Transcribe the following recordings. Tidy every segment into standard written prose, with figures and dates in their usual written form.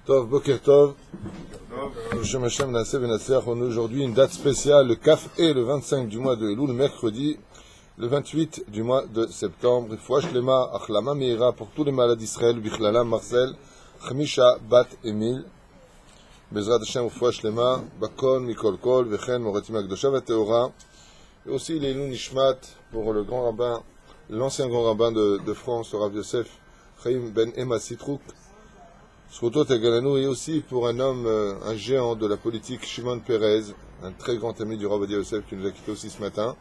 Tov, Boker Tov. Hashem Hashem Nasseh Benasser. On a aujourd'hui une date spéciale, le Kaf et le 25 du mois de Elul, le mercredi, le 28 du mois de septembre. Fouach Lema, Achlama Meira, pour tous les malades d'Israël, Bichlala, Marcel, Khmisha, Bat, Emile. Bezrat Hashem, Fouach Lema, Bakon, Mikol Kol, Vechen, Moratim Akdosha, Vateora. Et aussi les Elul Nishmat, pour le grand rabbin, l'ancien grand rabbin de France, Rav Yosef, Chaim Ben Emma Sitrouk. Et aussi pour un homme, un géant de la politique, Shimon Peres, un très grand ami du Rav Yosef qui nous a quittés aussi ce matin.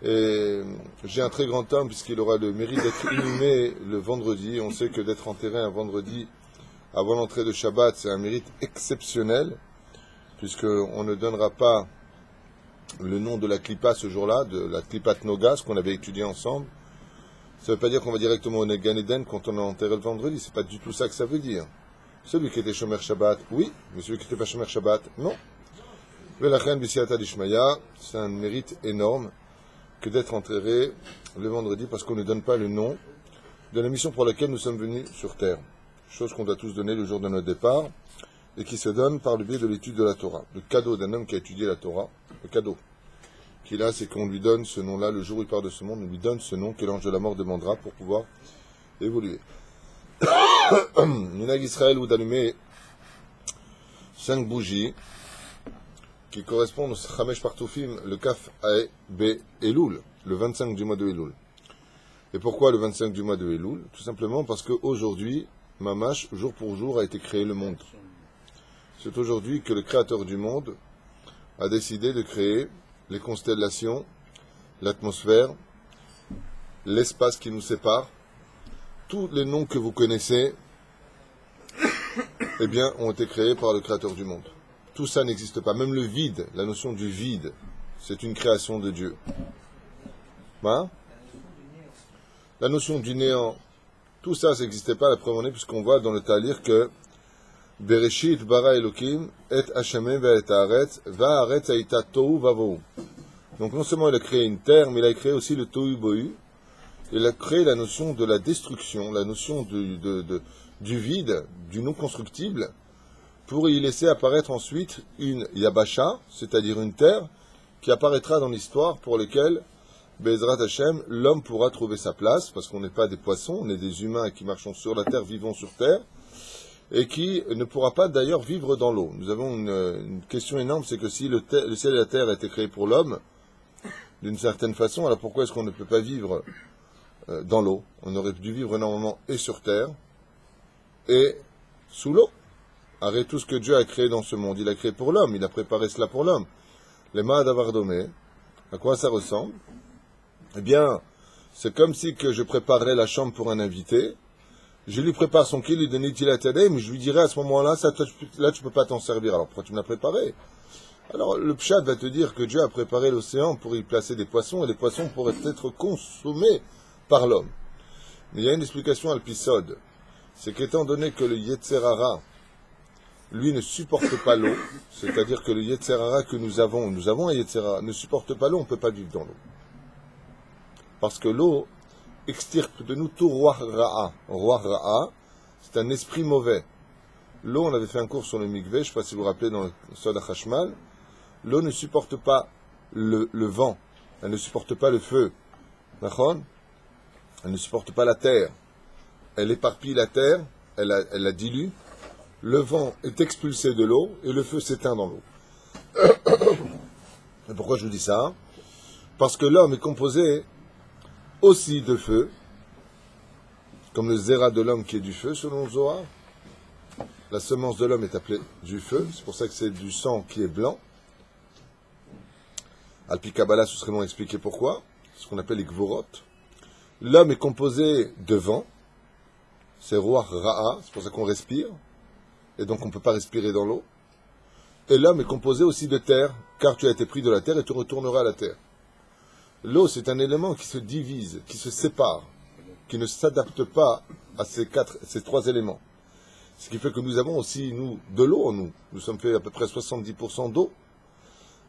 Et j'ai un très grand homme puisqu'il aura le mérite d'être inhumé le vendredi. On sait que d'être enterré un vendredi avant l'entrée de Shabbat, c'est un mérite exceptionnel, puisqu'on ne donnera pas le nom de la Klippa ce jour-là, de la Klippat Noga, ce qu'on avait étudié ensemble. Ça ne veut pas dire qu'on va directement au Gan Eden quand on a enterré le vendredi. C'est pas du tout ça que ça veut dire. Celui qui était Shomer Shabbat, oui, mais celui qui n'était pas Shomer Shabbat, non. Velachen B'Siyata Dishmaya, c'est un mérite énorme que d'être enterré le vendredi parce qu'on ne donne pas le nom de la mission pour laquelle nous sommes venus sur terre. Chose qu'on doit tous donner le jour de notre départ et qui se donne par le biais de l'étude de la Torah. Le cadeau d'un homme qui a étudié la Torah, le cadeau qu'il a, c'est qu'on lui donne ce nom-là, le jour où il part de ce monde, on lui donne ce nom que l'ange de la mort demandera pour pouvoir évoluer. Minag Israël ou d'allumer 5 bougies qui correspondent au Chamesh Partufim, le Kaf Ae Be Elul, le 25 du mois de Elul. Et pourquoi le 25 du mois de Elul? Tout simplement parce qu'aujourd'hui, Mamash, jour pour jour, a été créé le monde. C'est aujourd'hui que le créateur du monde a décidé de créer les constellations, l'atmosphère, l'espace qui nous sépare, tous les noms que vous connaissez, eh bien, ont été créés par le Créateur du monde. Tout ça n'existe pas. Même le vide, la notion du vide, c'est une création de Dieu. Hein? La notion du néant, tout ça, ça n'existait pas à la preuve en est, puisqu'on voit dans le Talir que Bereshit bara Elokim et Hashem ve'et haaretz va'haaretz haïta tohu vavohu. Donc non seulement il a créé une terre, mais il a créé aussi le tohu bohu. Il a créé la notion de la destruction, la notion du vide, du non constructible, pour y laisser apparaître ensuite une yabasha, c'est-à-dire une terre, qui apparaîtra dans l'histoire pour laquelle, Bezrat Hashem, l'homme pourra trouver sa place, parce qu'on n'est pas des poissons, on est des humains qui marchons sur la terre, vivons sur terre, et qui ne pourra pas d'ailleurs vivre dans l'eau. Nous avons une question énorme, c'est que si le ciel et la terre étaient créés pour l'homme, d'une certaine façon, alors pourquoi est-ce qu'on ne peut pas vivre dans l'eau? On aurait dû vivre normalement et sur terre, et sous l'eau. Arrête tout ce que Dieu a créé dans ce monde. Il a créé pour l'homme, il a préparé cela pour l'homme. Les Ma'ad Avardomé, à quoi ça ressemble? Eh bien, c'est comme si que je préparerais la chambre pour un invité. Je lui prépare son kili de nitilatadeh, mais je lui dirais à ce moment-là, là tu peux pas t'en servir. Alors pourquoi tu me l'as préparé? Alors le Pshat va te dire que Dieu a préparé l'océan pour y placer des poissons, et les poissons pourraient être consommés par l'homme. Mais il y a une explication à l'épisode. C'est qu'étant donné que le Yetzer Hara, lui ne supporte pas l'eau, c'est-à-dire que le Yetzer Hara que nous avons un Yetzer Hara, ne supporte pas l'eau, on ne peut pas vivre dans l'eau. Parce que l'eau extirpe de nous tout roi Ra'a. Roi Ra'a, c'est un esprit mauvais. L'eau, on avait fait un cours sur le mikveh, je ne sais pas si vous vous rappelez dans le Sod HaChashmal, l'eau ne supporte pas le vent, elle ne supporte pas le feu. D'accord? Elle ne supporte pas la terre. Elle éparpille la terre, elle la dilue, le vent est expulsé de l'eau et le feu s'éteint dans l'eau. Et pourquoi je vous dis ça? Parce que l'homme est composé aussi de feu, comme le zéra de l'homme qui est du feu, selon le Zohar. La semence de l'homme est appelée du feu, c'est pour ça que c'est du sang qui est blanc. Alpi Kabbalah, ce serait bon expliquer pourquoi, ce qu'on appelle les Gvorot. L'homme est composé de vent, c'est Ruach Ra'a, c'est pour ça qu'on respire, et donc on ne peut pas respirer dans l'eau. Et l'homme est composé aussi de terre, car tu as été pris de la terre et tu retourneras à la terre. L'eau, c'est un élément qui se divise, qui se sépare, qui ne s'adapte pas à ces trois éléments. Ce qui fait que nous avons aussi, nous, de l'eau en nous. Nous sommes faits à peu près 70% d'eau.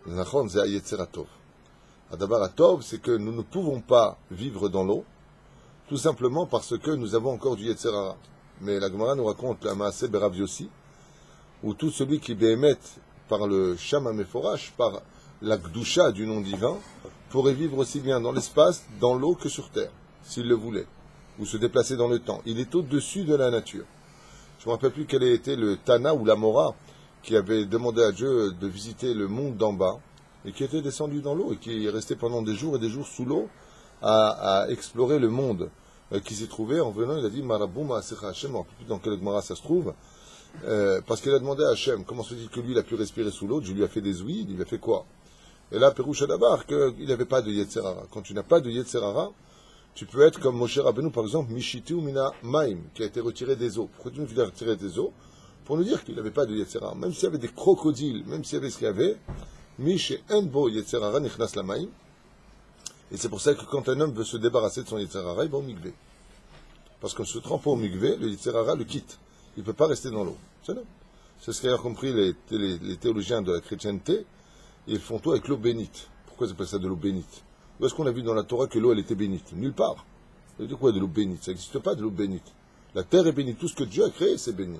Nachon, c'est Yetzer Hatov. Adabar Hatov, c'est que nous ne pouvons pas vivre dans l'eau, tout simplement parce que nous avons encore du Yetzer Hara. mais la Gemara nous raconte la Maaseh Berav Yossi, où tout celui qui béhémet par le Shama Meforash, par la Gdusha du nom divin, pourrait vivre aussi bien dans l'espace, dans l'eau que sur terre, s'il le voulait, ou se déplacer dans le temps. Il est au-dessus de la nature. Je ne me rappelle plus quel était le Tana ou la Mora qui avait demandé à Dieu de visiter le monde d'en bas et qui était descendu dans l'eau et qui est resté pendant des jours et des jours sous l'eau à explorer le monde qui s'y trouvait. En venant, il a dit Marabou Maasecha Hashem, on ne sait plus dans quel Gemara ça se trouve, parce qu'il a demandé à Hashem comment se dit que lui il a pu respirer sous l'eau. Dieu lui a fait des ouïes, il lui a fait quoi? Et là, Pérouche Adabar, qu'il n'avait pas de Yetzerara. Quand tu n'as pas de Yetzerara, tu peux être comme Moshe Rabbeinu, par exemple, Mishitu Mina Maim, qui a été retiré des eaux. Pourquoi tu nous dis retiré des eaux? Pour nous dire qu'il n'avait pas de Yetzerara. Même s'il y avait des crocodiles, même s'il y avait ce qu'il y avait, Mish Enbo Yetzerara Nichnas la Maim. Et c'est pour ça que quand un homme veut se débarrasser de son Yetzerara, il va au mikvé. Parce qu'en se trempant au mikvé, le Yetzerara le quitte. Il ne peut pas rester dans l'eau. C'est ce qu'a compris les théologiens de la chrétienté. Ils font tout avec l'eau bénite. Pourquoi ils appellent ça de l'eau bénite? Où est-ce qu'on a vu dans la Torah que l'eau elle était bénite? Nulle part. Ça veut dire quoi de l'eau bénite? Ça n'existe pas de l'eau bénite. La terre est bénite. Tout ce que Dieu a créé, c'est béni.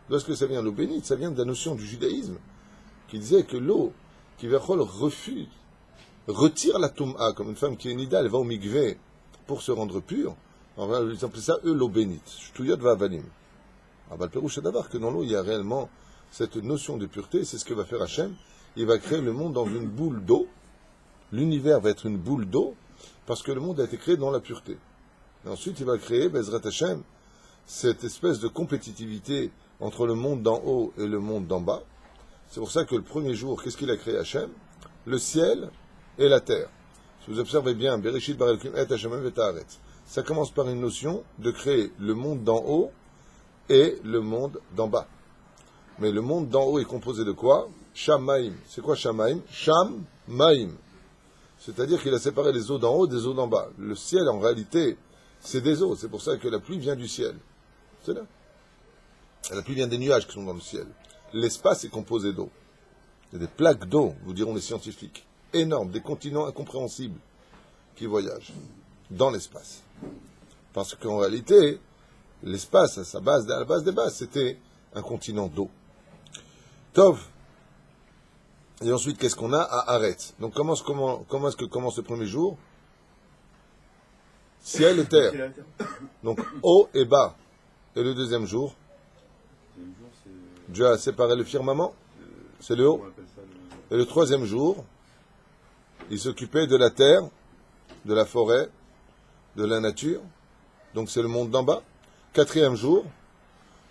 D'où est-ce que ça vient l'eau bénite? Ça vient de la notion du judaïsme qui disait que l'eau qui Verchol refuse, retire la Toum'a, comme une femme qui est nida, elle va au mikvé pour se rendre pure. On va appeler ça eux l'eau bénite. Shtuyot va'avanim. Ah bah le Pérouche Adavar, que dans l'eau il y a réellement cette notion de pureté, c'est ce que va faire Hachem. Il va créer le monde dans une boule d'eau. L'univers va être une boule d'eau, parce que le monde a été créé dans la pureté. Et ensuite, il va créer, Bezrat Hashem, cette espèce de compétitivité entre le monde d'en haut et le monde d'en bas. C'est pour ça que le premier jour, qu'est-ce qu'il a créé Hashem? Le ciel et la terre. Si vous observez bien, Bereshit bara Elokim et Hashem et Haaretz. Ça commence par une notion de créer le monde d'en haut et le monde d'en bas. Mais le monde d'en haut est composé de quoi? Shamaim. C'est quoi Shamaim? Shamaim. C'est-à-dire qu'il a séparé les eaux d'en haut des eaux d'en bas. Le ciel, en réalité, c'est des eaux. C'est pour ça que la pluie vient du ciel. C'est là. La pluie vient des nuages qui sont dans le ciel. L'espace est composé d'eau. Il y a des plaques d'eau, vous diront les scientifiques. Énormes, des continents incompréhensibles qui voyagent dans l'espace. Parce qu'en réalité, l'espace, à la base des bases, c'était un continent d'eau. Tov. Et ensuite, qu'est-ce qu'on a à Haaretz? Donc, comment est-ce que commence le premier jour? Ciel et terre. Donc, haut et bas. Et le deuxième jour? Dieu a séparé le firmament. C'est le haut. Et le troisième jour, il s'occupait de la terre, de la forêt, de la nature. Donc, c'est le monde d'en bas. Quatrième jour,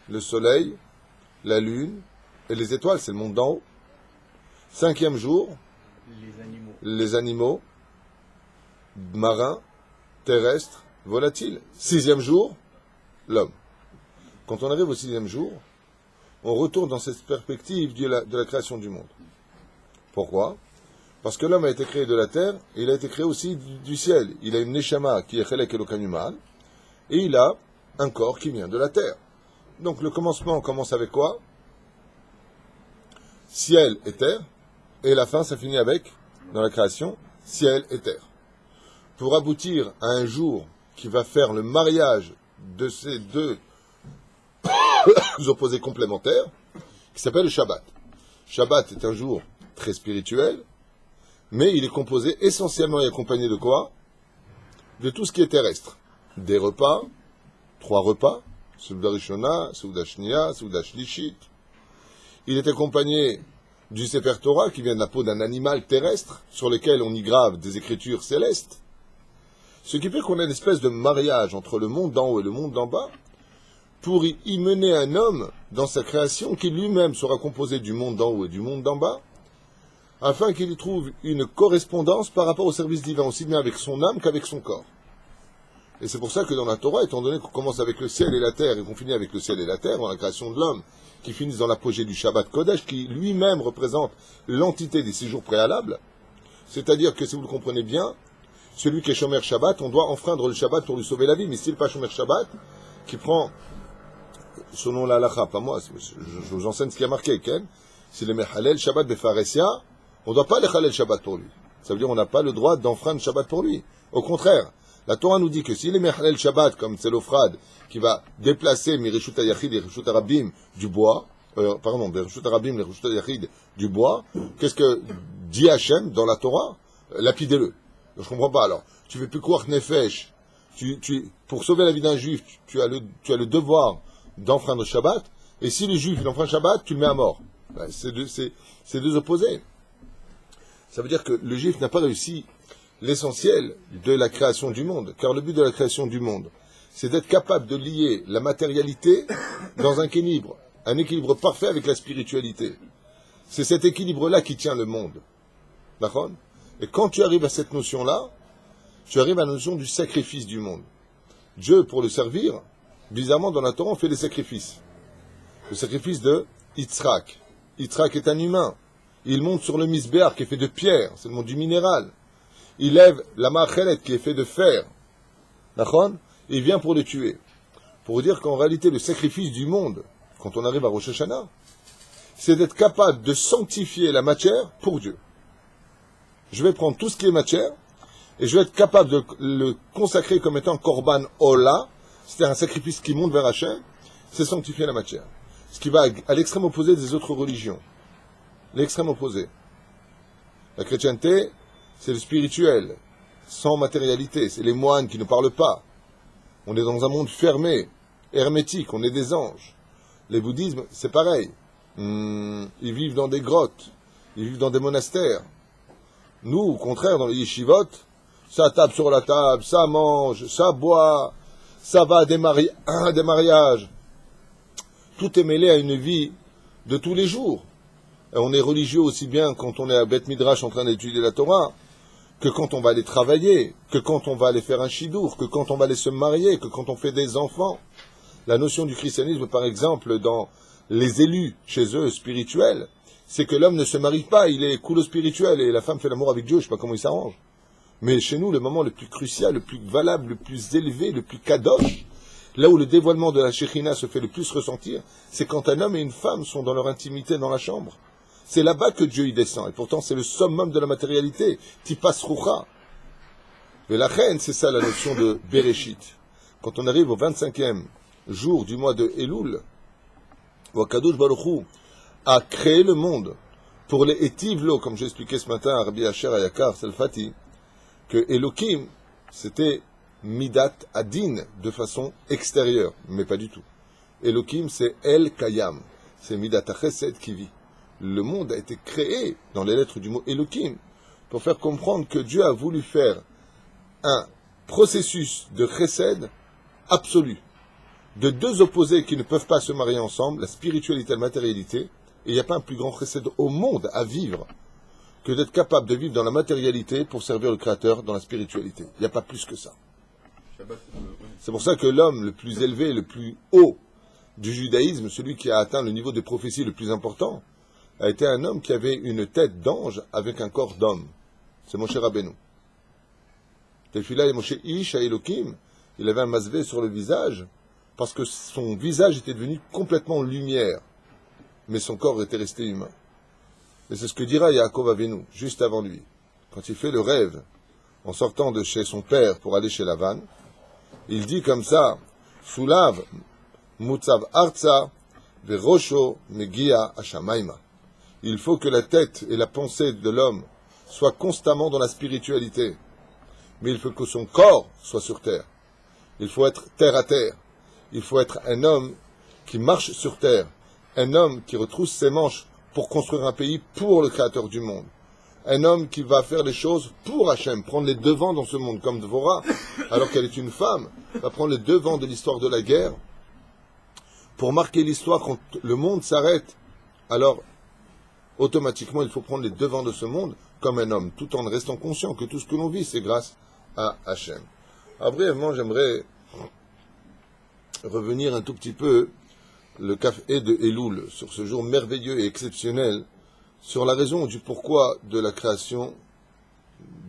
le soleil, la lune et les étoiles, c'est le monde d'en haut. Cinquième jour, les animaux, marins, terrestres, volatiles. Sixième jour, l'homme. Quand on arrive au sixième jour, on retourne dans cette perspective de la création du monde. Pourquoi? Parce que l'homme a été créé de la terre, et il a été créé aussi du ciel. Il a une neshama qui est chelek elokan human, et il a un corps qui vient de la terre. Donc le commencement commence avec quoi? Ciel et terre. Et la fin, ça finit avec, dans la création, ciel et terre. Pour aboutir à un jour qui va faire le mariage de ces deux opposés complémentaires, qui s'appelle le Shabbat. Shabbat est un jour très spirituel, mais il est composé essentiellement et accompagné de quoi? De tout ce qui est terrestre. Des repas, 3 repas, Seuda Rishona, Seuda Shnia, Seuda Shlishit. Il est accompagné du Sefer Torah, qui vient de la peau d'un animal terrestre, sur lequel on y grave des écritures célestes. Ce qui fait qu'on a une espèce de mariage entre le monde d'en haut et le monde d'en bas, pour y mener un homme dans sa création, qui lui-même sera composé du monde d'en haut et du monde d'en bas, afin qu'il y trouve une correspondance par rapport au service divin, aussi bien avec son âme qu'avec son corps. Et c'est pour ça que dans la Torah, étant donné qu'on commence avec le ciel et la terre, et qu'on finit avec le ciel et la terre, dans la création de l'homme, qui finissent dans l'apogée du Shabbat Kodesh, qui lui-même représente l'entité des 6 jours préalables. C'est-à-dire que, si vous le comprenez bien, celui qui est Shomer Shabbat, on doit enfreindre le Shabbat pour lui sauver la vie. Mais s'il n'est pas Shomer Shabbat, qui prend, selon la halakha, pas moi, je vous enseigne ce qui a marqué, Ken, s'il est Mechalel Shabbat Befaresia, on ne doit pas le Chalel Shabbat pour lui. Ça veut dire qu'on n'a pas le droit d'enfreindre Shabbat pour lui. Au contraire, La Torah nous dit que s'il est Mechalel Shabbat, comme c'est l'Ofrad, qui va déplacer Mirishut Yachid et Rishut Arabim du bois, Rishut Arabim et Rishut Yachid du bois, qu'est-ce que dit Hachem dans la Torah? Lapidez-le. Je comprends pas alors. Tu fais plus quoi Nefesh. Pour sauver la vie d'un juif, tu as le devoir d'enfreindre Shabbat, et si le juif il enfreint Shabbat, tu le mets à mort. Ben, c'est deux opposés. Ça veut dire que le juif n'a pas réussi l'essentiel de la création du monde, car le but de la création du monde, c'est d'être capable de lier la matérialité dans un équilibre parfait avec la spiritualité. C'est cet équilibre-là qui tient le monde. D'accord? Et quand tu arrives à cette notion-là, tu arrives à la notion du sacrifice du monde. Dieu, pour le servir, bizarrement dans la Torah, on fait des sacrifices. Le sacrifice de Yitzhak. Yitzhak est un humain. Il monte sur le misbéar qui est fait de pierre, c'est le monde du minéral. Il lève la machelet qui est fait de fer. D'accord? Il vient pour le tuer. Pour dire qu'en réalité, le sacrifice du monde, quand on arrive à Rosh Hashanah, c'est d'être capable de sanctifier la matière pour Dieu. Je vais prendre tout ce qui est matière, et je vais être capable de le consacrer comme étant Korban Ola, c'est-à-dire un sacrifice qui monte vers Hachem, c'est sanctifier la matière. Ce qui va à l'extrême opposé des autres religions. L'extrême opposé. La chrétienté, c'est le spirituel, sans matérialité, c'est les moines qui ne parlent pas. On est dans un monde fermé, hermétique, on est des anges. Les bouddhismes, c'est pareil. Ils vivent dans des grottes, ils vivent dans des monastères. Nous, au contraire, dans les yeshivot, ça tape sur la table, ça mange, ça boit, ça va à des mariages. Tout est mêlé à une vie de tous les jours. Et on est religieux aussi bien quand on est à Beth Midrash en train d'étudier la Torah, que quand on va aller travailler, que quand on va aller faire un shidour, que quand on va aller se marier, que quand on fait des enfants. La notion du christianisme, par exemple, dans les élus chez eux spirituels, c'est que l'homme ne se marie pas, il est cool spirituel, et la femme fait l'amour avec Dieu, je ne sais pas comment il s'arrange. Mais chez nous, le moment le plus crucial, le plus valable, le plus élevé, le plus kadosh, là où le dévoilement de la Shekhinah se fait le plus ressentir, c'est quand un homme et une femme sont dans leur intimité dans la chambre. C'est là-bas que Dieu y descend, et pourtant c'est le summum de la matérialité, Tipas Rucha. Mais la reine, c'est ça la notion de Bereshit. Quand on arrive au 25e jour du mois de Elul, où Akadosh Baruch Hu a créé le monde pour les Etivlo, comme j'ai expliqué ce matin à Rabbi Asher Ayakar Selfati, que Elohim, c'était Midat Adin, de façon extérieure, mais pas du tout. Elohim, c'est El Kayam, c'est Midat Chesed qui vit. Le monde a été créé dans les lettres du mot Elohim pour faire comprendre que Dieu a voulu faire un processus de Chesed absolu, de deux opposés qui ne peuvent pas se marier ensemble, la spiritualité et la matérialité, et il n'y a pas un plus grand Chesed au monde à vivre que d'être capable de vivre dans la matérialité pour servir le Créateur dans la spiritualité. Il n'y a pas plus que ça. C'est pour ça que l'homme le plus élevé, le plus haut du judaïsme, celui qui a atteint le niveau de prophétie le plus important, a été un homme qui avait une tête d'ange avec un corps d'homme. C'est Moshe Rabbeinu. Tefila et Moshe Ish à Elohim, il avait un masvé sur le visage, parce que son visage était devenu complètement lumière, mais son corps était resté humain. Et c'est ce que dira Yaakov Avinu, juste avant lui. Quand il fait le rêve, en sortant de chez son père pour aller chez Lavan, il dit comme ça, Shulav, Mutzav Arza, Verosho, Megia, Ashamaima. Il faut que la tête et la pensée de l'homme soient constamment dans la spiritualité. Mais il faut que son corps soit sur terre. Il faut être terre à terre. Il faut être un homme qui marche sur terre. Un homme qui retrousse ses manches pour construire un pays pour le Créateur du monde. Un homme qui va faire les choses pour Hachem, prendre les devants dans ce monde, comme Dvorah, alors qu'elle est une femme, va prendre les devants de l'histoire de la guerre, pour marquer l'histoire quand le monde s'arrête. Alors, automatiquement, il faut prendre les devants de ce monde comme un homme, tout en restant conscient que tout ce que l'on vit, c'est grâce à Hachem. Alors, brièvement, j'aimerais revenir un tout petit peu le café de Elul, sur ce jour merveilleux et exceptionnel, sur la raison du pourquoi de la création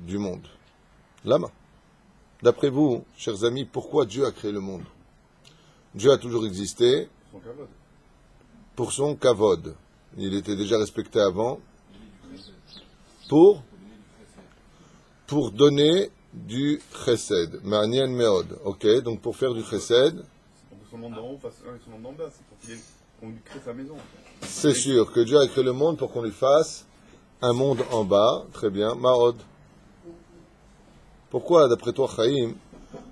du monde. Lama. D'après vous, chers amis, pourquoi Dieu a créé le monde? Dieu a toujours existé pour son kavod. Il était déjà respecté avant pour donner du chesed. Ma'anien meod. Ok, donc pour faire du chesed, Pour que son monde d'en haut fasse un et son monde d'en bas, c'est pour qu'on lui crée sa maison. c'est sûr que Dieu a créé le monde pour qu'on lui fasse un monde en bas. Très bien, Ma'od. Pourquoi, d'après toi, Chaim,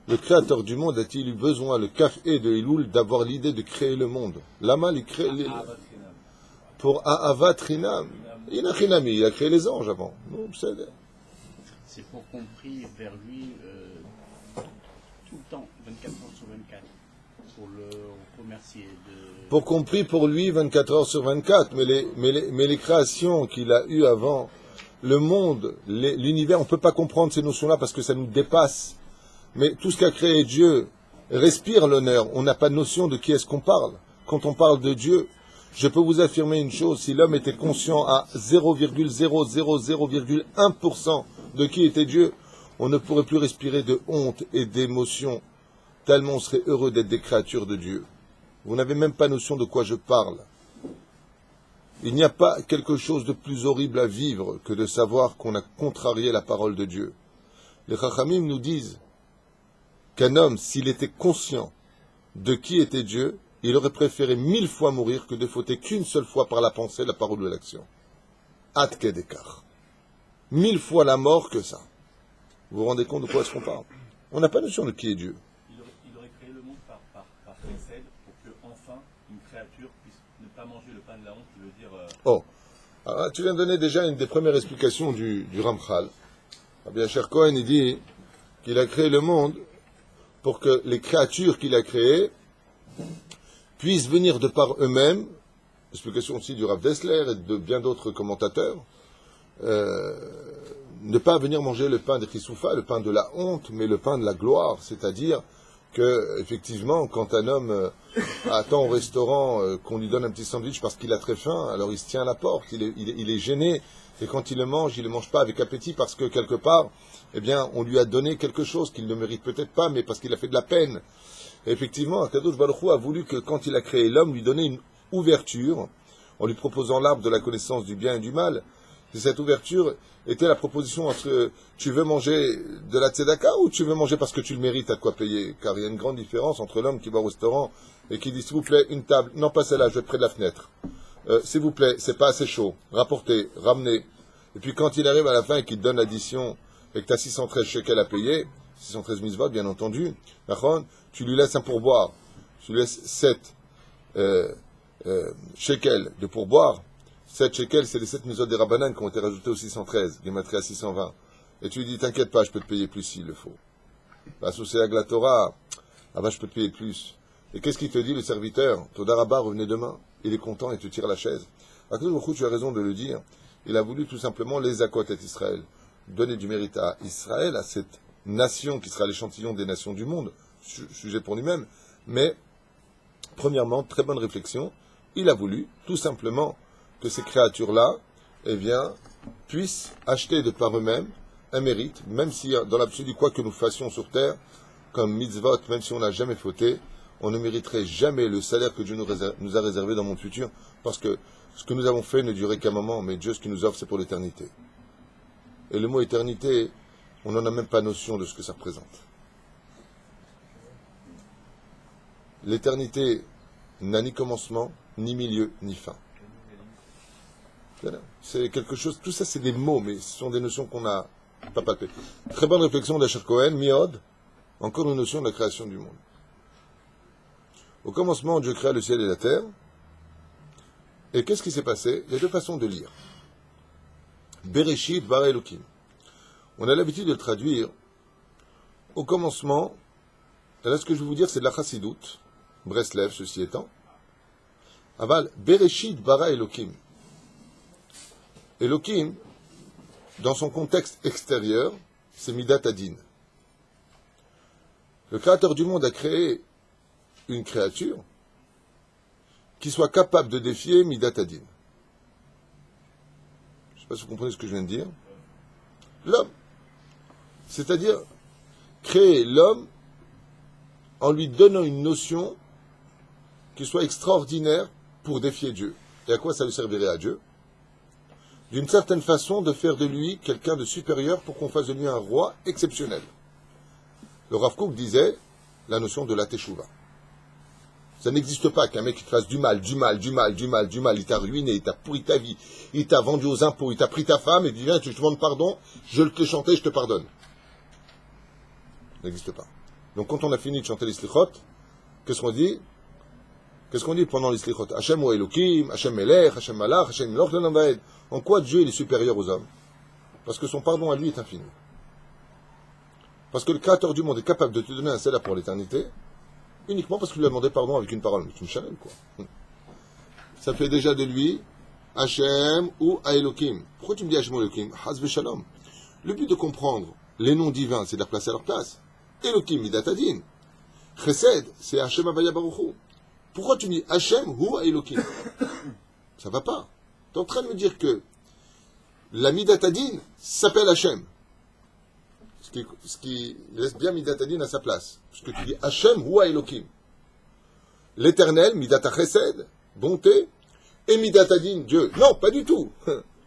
le créateur du monde a-t-il eu besoin, le Kaf-E de Elul, d'avoir l'idée de créer le monde? Lama, il crée pour Ahavat Trinam. Il a créé les anges avant. Non, c'est pour qu'on prie vers lui tout le temps, 24 heures sur 24, pour le remercier. Pour qu'on prie pour lui 24 heures sur 24, mais les créations qu'il a eues avant, le monde, l'univers, on ne peut pas comprendre ces notions-là parce que ça nous dépasse. Mais tout ce qu'a créé Dieu respire l'honneur. On n'a pas de notion de qui est-ce qu'on parle. Quand on parle de Dieu, je peux vous affirmer une chose, si l'homme était conscient à 0,000,1% de qui était Dieu, on ne pourrait plus respirer de honte et d'émotion, tellement on serait heureux d'être des créatures de Dieu. Vous n'avez même pas notion de quoi je parle. Il n'y a pas quelque chose de plus horrible à vivre que de savoir qu'on a contrarié la parole de Dieu. Les Chachamim nous disent qu'un homme, s'il était conscient de qui était Dieu, il aurait préféré 1000 fois mourir que de fauter qu'une seule fois par la pensée, la parole ou l'action. At kedekar. 1000 fois la mort que ça. Vous vous rendez compte de quoi est-ce qu'on parle? On n'a pas notion de qui est Dieu. Il aurait créé le monde par précède pour que enfin une créature puisse ne pas manger le pain de la honte, qui veut dire... Oh, alors, tu viens de donner déjà une des premières explications du Ramchal. Rabbi Asher Cohen, il dit qu'il a créé le monde pour que les créatures qu'il a créées puissent venir de par eux-mêmes, explication aussi du Rav Dessler et de bien d'autres commentateurs, ne pas venir manger le pain des Chisoufa, le pain de la honte, mais le pain de la gloire, c'est-à-dire que, effectivement, quand un homme attend au restaurant qu'on lui donne un petit sandwich parce qu'il a très faim, alors il se tient à la porte, il est gêné, et quand il le mange pas avec appétit parce que, quelque part, eh bien, on lui a donné quelque chose qu'il ne mérite peut-être pas, mais parce qu'il a fait de la peine. Et effectivement, Akadosh Baruch Hu a voulu que, quand il a créé l'homme, lui donner une ouverture, en lui proposant l'arbre de la connaissance du bien et du mal. Et cette ouverture était la proposition entre tu veux manger de la tzedaka ou tu veux manger parce que tu le mérites à quoi payer. Car il y a une grande différence entre l'homme qui va au restaurant et qui dit s'il vous plaît une table, non pas celle-là, je vais être près de la fenêtre. S'il vous plaît, c'est pas assez chaud, rapportez, ramenez. Et puis quand il arrive à la fin et qu'il te donne l'addition et que tu as 613 shekels à payer, 613 mitzvot bien entendu, tu lui laisses un pourboire, tu lui laisses 7 shekels de pourboire. 7 shekels, c'est les 7 mitzvot des Rabbanan qui ont été rajoutés au 613, Gematria 620. Et tu lui dis, t'inquiète pas, je peux te payer plus s'il le faut. Associé à la Torah, ah bah je peux te payer plus. Et qu'est-ce qu'il te dit, le serviteur? Todarabah, revenez demain. Il est content et te tire la chaise. À cause de tu as raison de le dire. Il a voulu tout simplement les akot à Israël. Donner du mérite à Israël, à cette nation qui sera l'échantillon des nations du monde, sujet pour lui-même. Mais, premièrement, très bonne réflexion, il a voulu tout simplement que ces créatures-là, eh bien, puissent acheter de par eux-mêmes un mérite, même si dans l'absolu, quoi que nous fassions sur terre, comme mitzvot, même si on n'a jamais fauté, on ne mériterait jamais le salaire que Dieu nous a réservé dans mon futur, parce que ce que nous avons fait ne durait qu'un moment, mais Dieu, ce qu'il nous offre, c'est pour l'éternité. Et le mot éternité, on n'en a même pas notion de ce que ça représente. L'éternité n'a ni commencement, ni milieu, ni fin. C'est quelque chose, tout ça c'est des mots, mais ce sont des notions qu'on n'a pas palpées. Très bonne réflexion d'Asher Cohen, Miod, encore une notion de la création du monde. Au commencement, Dieu créa le ciel et la terre, et qu'est-ce qui s'est passé? Il y a deux façons de lire. Bereshit bara Elokim. On a l'habitude de le traduire au commencement, et là ce que je vais vous dire c'est de la Chassidoute, Breslev ceci étant, aval Bereshit bara Elokim. Elokim, dans son contexte extérieur, c'est Midat Adin. Le créateur du monde a créé une créature qui soit capable de défier Midat Adin. Je ne sais pas si vous comprenez ce que je viens de dire. L'homme. C'est-à-dire créer l'homme en lui donnant une notion qui soit extraordinaire pour défier Dieu. Et à quoi ça lui servirait à Dieu? D'une certaine façon, de faire de lui quelqu'un de supérieur pour qu'on fasse de lui un roi exceptionnel. Le Rav Kook disait la notion de la teshuva. Ça n'existe pas qu'un mec qui te fasse du mal, il t'a ruiné, il t'a pourri ta vie, il t'a vendu aux impôts, il t'a pris ta femme, et il dit viens, tu te demandes pardon, je te chantais, je te pardonne. Ça n'existe pas. Donc quand on a fini de chanter les slichot, qu'est-ce qu'on dit? Qu'est-ce qu'on dit pendant les slichot? Hachem ou Elohim, Hachem Melech, Hachem Malach, Hachem Melech, Lenambaed. En quoi Dieu il est supérieur aux hommes? Parce que son pardon à lui est infini. Parce que le Créateur du monde est capable de te donner un salaire pour l'éternité, uniquement parce qu'il lui a demandé pardon avec une parole. Mais tu me challenges, quoi. Ça fait déjà de lui Hachem ou Elohim. Pourquoi tu me dis Hachem ou Elohim? Haz v'shalom. Le but de comprendre les noms divins, c'est de les placer à leur place. Elohim, Midat Adin. Chesed, c'est Hachem Avaya Baruchu. Pourquoi tu me dis Hachem ou Elohim? Ça va pas. Tu es en train de me dire que la Midat Adin s'appelle Hachem. Ce qui laisse bien Midat Adin à sa place. Parce que tu dis Hachem ou Elohim. L'éternel, Midat Chesed, bonté, et Midat Adin, Dieu. Non, pas du tout.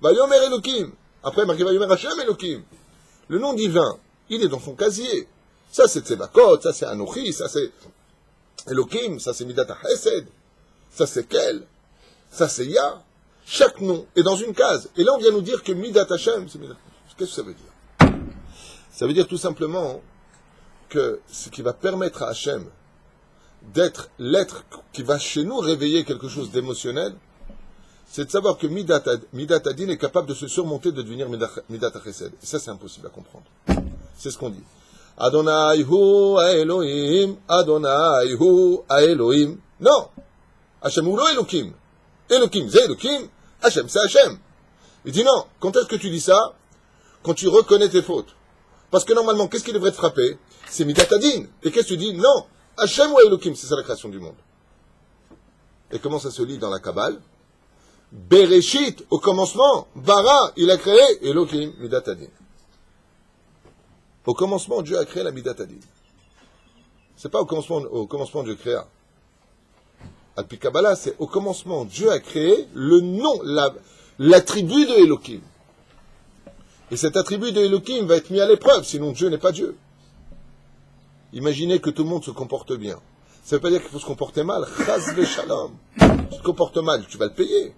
Vayomer Elohim. Après, marqué Vayomer Hachem Elohim. Le nom divin, il est dans son casier. Ça c'est Tzevakot, ça c'est Anochi, ça c'est Elohim, ça c'est Midat Chesed, ça c'est Kel, ça c'est Yah. Chaque nom est dans une case. Et là on vient nous dire que Midat Hashem, c'est Midat. Qu'est-ce que ça veut dire? Ça veut dire tout simplement que ce qui va permettre à Hashem d'être l'être qui va chez nous réveiller quelque chose d'émotionnel, c'est de savoir que Midat Adin est capable de se surmonter, de devenir Midat Chesed. Et ça c'est impossible à comprendre. C'est ce qu'on dit. Adonai hu Elohim, Adonai hu Elohim. Non, Hashem ou lo Elohim. Elohim c'est Elohim, Hashem c'est Hashem. Il dit non, quand est-ce que tu dis ça? Quand tu reconnais tes fautes. Parce que normalement, qu'est-ce qui devrait te frapper? C'est Midat Adin. Et qu'est-ce que tu dis? Non, Hashem ou Elohim, c'est ça la création du monde. Et comment ça se lit dans la Kabbale? Bereshit, au commencement, Bara, il a créé Elohim, Midat Adin. Au commencement, Dieu a créé la Midat Adin. C'est pas au commencement Dieu créa. Alpi Kabbalah, c'est au commencement Dieu a créé le nom, l'attribut de Elohim. Et cet attribut de Elohim va être mis à l'épreuve, sinon Dieu n'est pas Dieu. Imaginez que tout le monde se comporte bien. Ça ne veut pas dire qu'il faut se comporter mal. Chas v'shalom. Tu te comportes mal, tu vas le payer.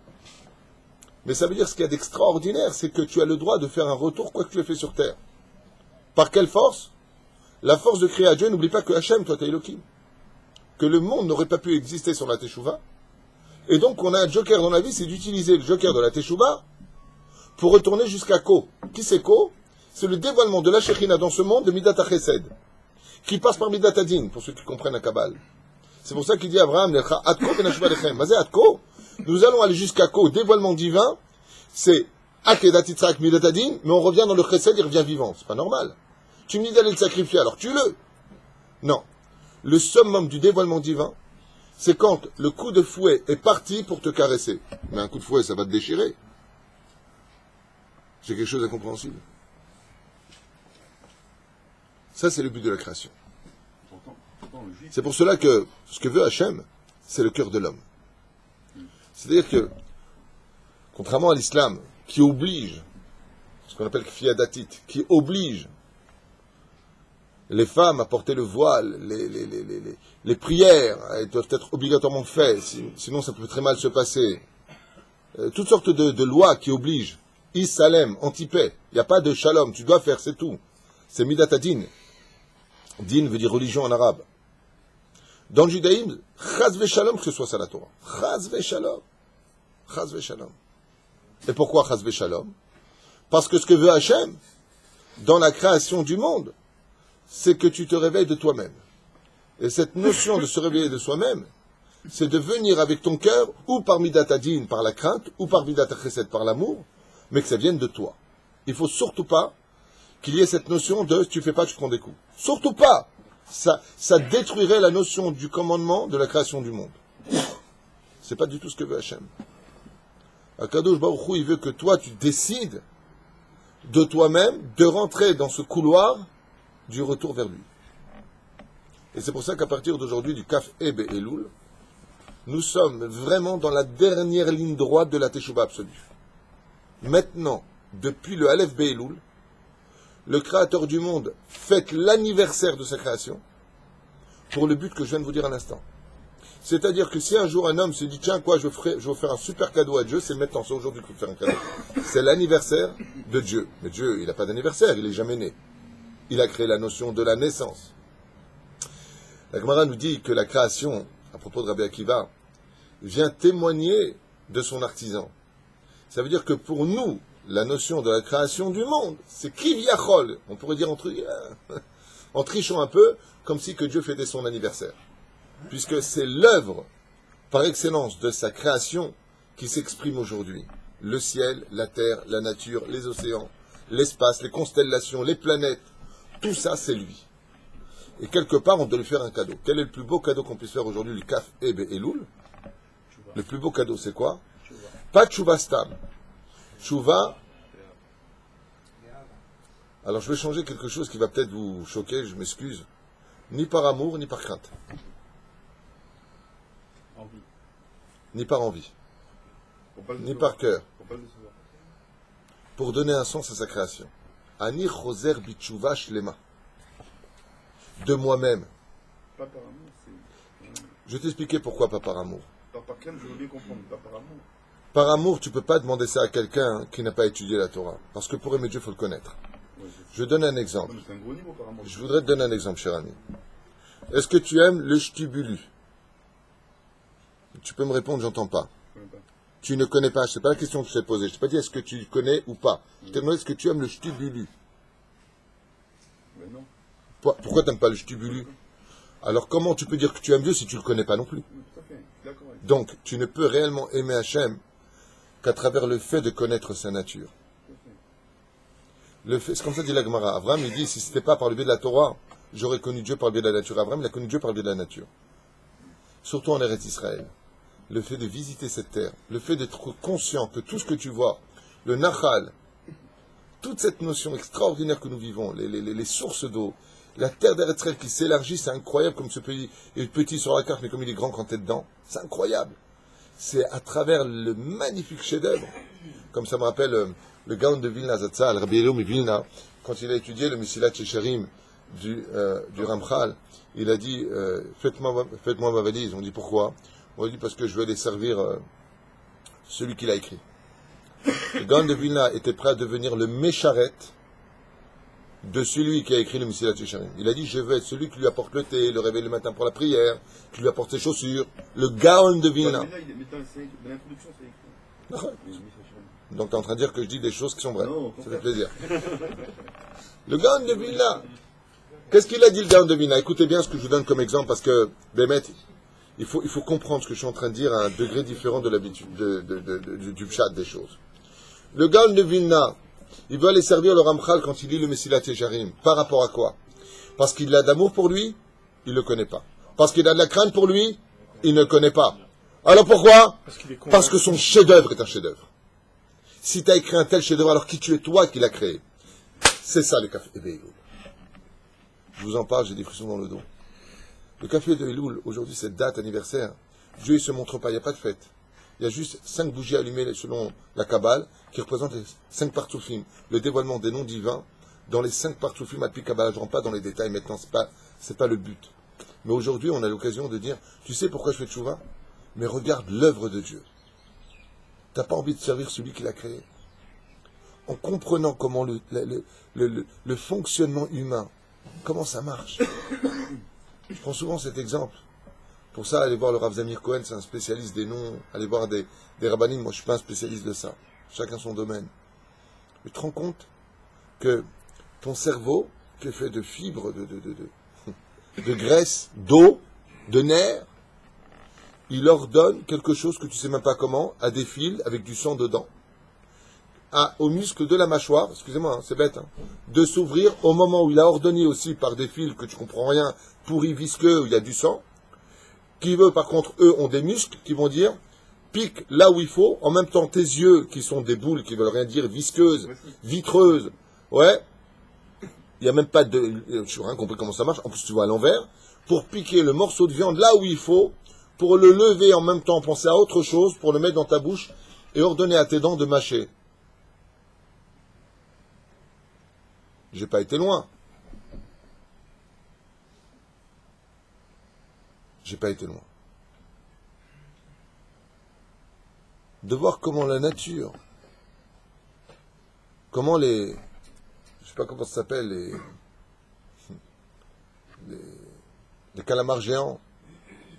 Mais ça veut dire ce qu'il y a d'extraordinaire, c'est que tu as le droit de faire un retour quoi que tu le fais sur terre. Par quelle force? La force de créer à Dieu. N'oublie pas que Hachem, toi, t'es Elohim. Que le monde n'aurait pas pu exister sans la Teshuvah. Et donc, on a un joker dans la vie, c'est d'utiliser le joker de la Teshuvah pour retourner jusqu'à Ko. Qui c'est Ko? C'est le dévoilement de la Shekhinah dans ce monde de Midat HaChesed, qui passe par Midat Adin, pour ceux qui comprennent la Kabbale. C'est pour ça qu'il dit à Abraham, nous allons aller jusqu'à Ko, dévoilement divin, c'est Akedat Yitzhak Midat Adin, mais on revient dans le Chesed, il revient vivant. C'est pas normal. Tu me dis d'aller le sacrifier, alors tue-le. Non. Le summum du dévoilement divin, c'est quand le coup de fouet est parti pour te caresser. Mais un coup de fouet, ça va te déchirer. C'est quelque chose d'incompréhensible. Ça, c'est le but de la création. C'est pour cela que ce que veut Hachem, c'est le cœur de l'homme. C'est-à-dire que, contrairement à l'islam, qui oblige, ce qu'on appelle kfiyadatit, qui oblige les femmes à porter le voile, les prières, elles doivent être obligatoirement faites, sinon ça peut très mal se passer. Toutes sortes de lois qui obligent. Is-salem, anti-paix. Il n'y a pas de shalom, tu dois faire, c'est tout. C'est midat adin. Din veut dire religion en arabe. Dans le judaïsme, chaz ve-shalom, que ce soit ça la Torah. Chaz ve-shalom. Chaz ve-shalom. Et pourquoi chaz ve-shalom? Parce que ce que veut Hachem, dans la création du monde, c'est que tu te réveilles de toi-même. Et cette notion de se réveiller de soi-même, c'est de venir avec ton cœur, ou par midat adin, par la crainte, ou par midat chesed, par l'amour, mais que ça vienne de toi. Il ne faut surtout pas qu'il y ait cette notion de « tu fais pas, tu prends des coups ». Surtout pas. Ça détruirait la notion du commandement de la création du monde. C'est pas du tout ce que veut Hachem. Akadosh Baruch Hu, il veut que toi, tu décides de toi-même de rentrer dans ce couloir du retour vers lui. Et c'est pour ça qu'à partir d'aujourd'hui, du Kaf Eb et Elul, nous sommes vraiment dans la dernière ligne droite de la Teshuvah absolue. Maintenant, depuis le Aleph Be'elul, le Créateur du monde fête l'anniversaire de sa création pour le but que je viens de vous dire à l'instant. C'est-à-dire que si un jour un homme se dit, tiens, quoi, je vais faire un super cadeau à Dieu, c'est maintenant, c'est aujourd'hui qu'il faut faire un cadeau. C'est l'anniversaire de Dieu. Mais Dieu, il n'a pas d'anniversaire, il n'est jamais né. Il a créé la notion de la naissance. La Gemara nous dit que la création, à propos de Rabbi Akiva, vient témoigner de son artisan. Ça veut dire que pour nous, la notion de la création du monde, c'est Kivyachol. On pourrait dire en trichant un peu, comme si que Dieu fêtait son anniversaire. Puisque c'est l'œuvre par excellence de sa création qui s'exprime aujourd'hui. Le ciel, la terre, la nature, les océans, l'espace, les constellations, les planètes, tout ça c'est lui. Et quelque part on doit lui faire un cadeau. Quel est le plus beau cadeau qu'on puisse faire aujourd'hui, le Kaf Ebe Elul? Le plus beau cadeau c'est quoi? Pas Tchouva Stam. Tchouva. Alors je vais changer quelque chose qui va peut-être vous choquer, je m'excuse. Ni par amour, ni par crainte. Envie. Ni par envie, ni par cœur, pour donner un sens à sa création. Ani choser bitchouva shlema. De moi-même. Pas par amour, c'est... Je vais t'expliquer pourquoi pas par amour. Par quel je veux bien comprendre, pas par amour. Par amour, tu ne peux pas demander ça à quelqu'un qui n'a pas étudié la Torah. Parce que pour aimer Dieu, il faut le connaître. Ouais, je donne un exemple. Non, mais c'est un gros niveau par amour. Je voudrais te donner un exemple, cher ami. Est-ce que tu aimes le shtibulu? Tu peux me répondre, j'entends pas. Tu ne connais pas, c'est pas la question que je t'ai posée. Je t'ai pas dit est-ce que tu connais ou pas. Je t'ai demandé est-ce que tu aimes le shtibulu. Mais non. Pourquoi tu n'aimes pas le shtibulu? Alors comment tu peux dire que tu aimes Dieu si tu ne le connais pas non plus? Tout à fait, je suis d'accord avec Donc tu ne peux réellement aimer Hachem qu'à travers le fait de connaître sa nature. C'est comme ça dit la Gemara. Abraham il dit si ce n'était pas par le biais de la Torah, j'aurais connu Dieu par le biais de la nature. Abraham il a connu Dieu par le biais de la nature. Surtout en Eretz Israël. Le fait de visiter cette terre, le fait d'être conscient que tout ce que tu vois, le Nachal, toute cette notion extraordinaire que nous vivons, les sources d'eau, la terre d'Eretz Israël qui s'élargit, c'est incroyable comme ce pays est petit sur la carte, mais comme il est grand quand tu es dedans, c'est incroyable. C'est à travers le magnifique chef-d'œuvre, comme ça me rappelle le Gaon de Vilna Zatzal, Rabbi Elohim Vilna, quand il a étudié le Mesilat Yesharim du Ramchal, il a dit faites-moi ma valise. On dit pourquoi? On dit parce que je vais aller servir celui qui l'a écrit. Le Gaon de Vilna était prêt à devenir le Mécharet de celui qui a écrit le Mesilat Yesharim. Il a dit je vais être celui qui lui apporte le thé, le réveil le matin pour la prière, qui lui apporte ses chaussures. Le Gaon de Vilna. Mais dans l'introduction, c'est écrit. Donc tu es en train de dire que je dis des choses qui sont vraies. Non, ça fait plaisir. Le Gaon de Vilna. Qu'est-ce qu'il a dit le Gaon de Vilna? Écoutez bien ce que je vous donne comme exemple parce que, Bémet, il faut comprendre ce que je suis en train de dire à un degré différent de l'habitude, du pshat des choses. Le Gaon de Vilna, il veut aller servir le Ramchal quand il lit le Mesilat Yesharim. Par rapport à quoi? Parce qu'il a d'amour pour lui, il ne le connaît pas. Parce qu'il a de la crainte pour lui, il ne le connaît pas. Alors pourquoi? Parce que son chef-d'œuvre est un chef-d'œuvre. Si tu as écrit un tel chef-d'œuvre, alors qui tu es toi qui l'as créé? C'est ça le Kaf Ebe Elul. Je vous en parle, j'ai des frissons dans le dos. Le café de Elul, aujourd'hui, cette date anniversaire, Dieu ne se montre pas, il n'y a pas de fête. Il y a juste 5 bougies allumées selon la Kabbale, qui représentent les 5 partsoufim, le dévoilement des noms divins dans les 5 partsoufim Alpi Kabbala. Je ne rentre pas dans les détails maintenant, c'est pas le but. Mais aujourd'hui, on a l'occasion de dire, tu sais pourquoi je fais tchouva? Mais regarde l'œuvre de Dieu. Tu n'as pas envie de servir celui qui l'a créé? En comprenant comment le fonctionnement humain, comment ça marche. Je prends souvent cet exemple. Pour ça, allez voir le Rav Zamir Cohen, c'est un spécialiste des noms. Allez voir des rabbinim, moi je ne suis pas un spécialiste de ça. Chacun son domaine. Mais tu te rends compte que ton cerveau, qui est fait de fibres, de graisse, d'eau, de nerfs, il ordonne quelque chose que tu ne sais même pas comment, à des fils avec du sang dedans, aux muscles de la mâchoire, excusez-moi, hein, c'est bête, hein, de s'ouvrir au moment où il a ordonné aussi par des fils que tu comprends rien, pourris, visqueux, où il y a du sang, qui veut, par contre, eux ont des muscles qui vont dire, pique là où il faut, en même temps tes yeux, qui sont des boules qui veulent rien dire, visqueuses, vitreuses, ouais, il n'y a même pas de, je n'ai rien compris comment ça marche, en plus tu vois à l'envers, pour piquer le morceau de viande là où il faut, pour le lever en même temps, penser à autre chose, pour le mettre dans ta bouche, et ordonner à tes dents de mâcher. J'ai pas été loin. J'ai pas été loin. De voir comment la nature, comment les, je sais pas comment ça s'appelle, les calamars géants,